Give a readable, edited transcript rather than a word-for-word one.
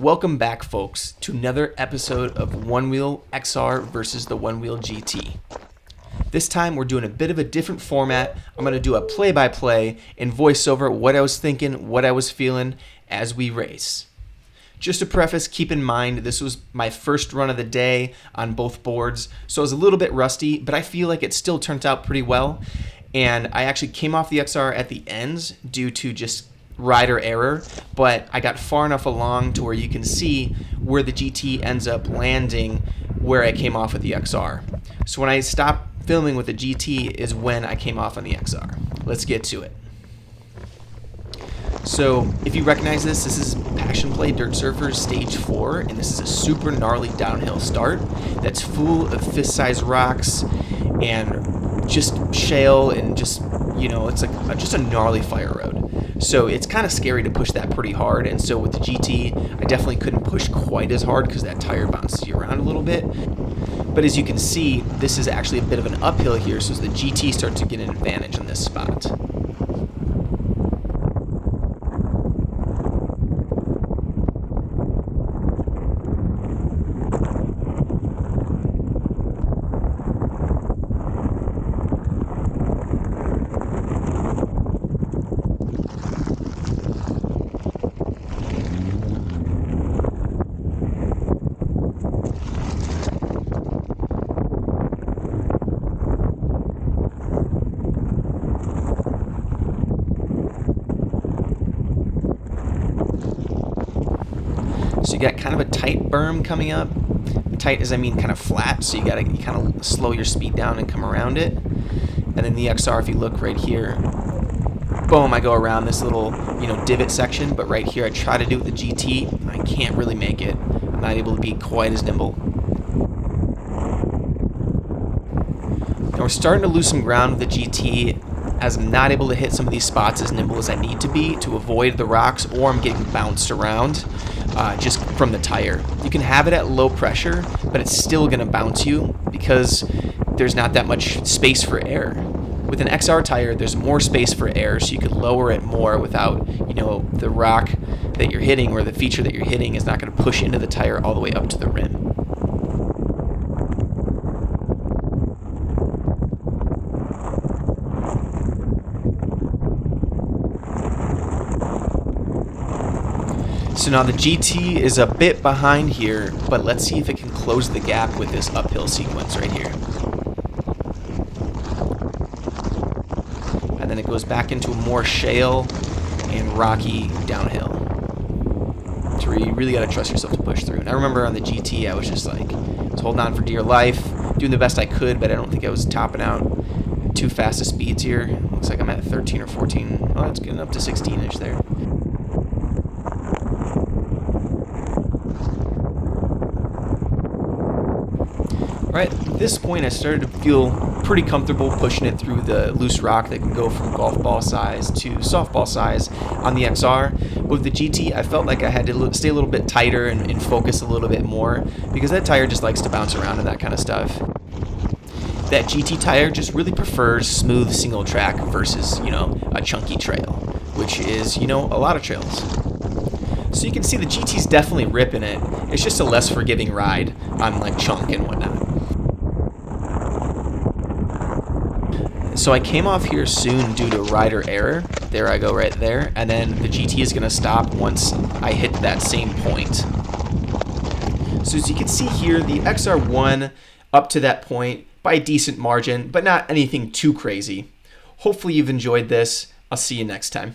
Welcome back, folks, to another episode of Onewheel XR versus the Onewheel GT. This time we're doing a bit of a different format. I'm going to do a play-by-play and voice over what I was thinking, what I was feeling as we race. Just to preface, keep in mind this was my first run of the day on both boards, so I was a little bit rusty, but I feel like it still turned out pretty well. And I actually came off the XR at the ends due to just rider error, but I got far enough along to where you can see where the GT ends up landing where I came off with the XR. So when I stopped filming with the GT is when I came off on the XR. Let's get to it. So if you recognize this is Passion Play Dirtsuferz Stage 4, and this is a super gnarly downhill start that's full of fist-sized rocks and just shale and just, it's like just a gnarly fire road. So it's kind of scary to push that pretty hard, and so with the GT, I definitely couldn't push quite as hard because that tire bounces you around a little bit. But as you can see, this is actually a bit of an uphill here, so the GT starts to get an advantage in this spot. So you got kind of a tight berm coming up. Tight as I mean kind of flat, so you gotta kind of slow your speed down and come around it. And then the XR, if you look right here, boom, I go around this little divot section, but right here I try to do it with the GT. I can't really make it. I'm not able to be quite as nimble. Now we're starting to lose some ground with the GT, as I'm not able to hit some of these spots as nimble as I need to be to avoid the rocks, or I'm getting bounced around just from the tire. You can have it at low pressure, but it's still going to bounce you because there's not that much space for air. With an XR tire, there's more space for air, so you could lower it more without, the rock that you're hitting or the feature that you're hitting is not going to push into the tire all the way up to the rim. So now the GT is a bit behind here, but let's see if it can close the gap with this uphill sequence right here. And then it goes back into more shale and rocky downhill. So you really got to trust yourself to push through. And I remember on the GT, I was just like, I was holding on for dear life, doing the best I could, but I don't think I was topping out too fast of speeds here. Looks like I'm at 13 or 14. Oh, it's getting up to 16-ish there. Right at this point, I started to feel pretty comfortable pushing it through the loose rock that can go from golf ball size to softball size on the XR. With the GT, I felt like I had to stay a little bit tighter and focus a little bit more because that tire just likes to bounce around and that kind of stuff. That GT tire just really prefers smooth single track versus, a chunky trail, which is, a lot of trails. So you can see the GT's definitely ripping it. It's just a less forgiving ride on like chunk and whatnot. So I came off here soon due to rider error. There I go right there. And then the GT is going to stop once I hit that same point. So as you can see here, the XR won up to that point by a decent margin, but not anything too crazy. Hopefully you've enjoyed this. I'll see you next time.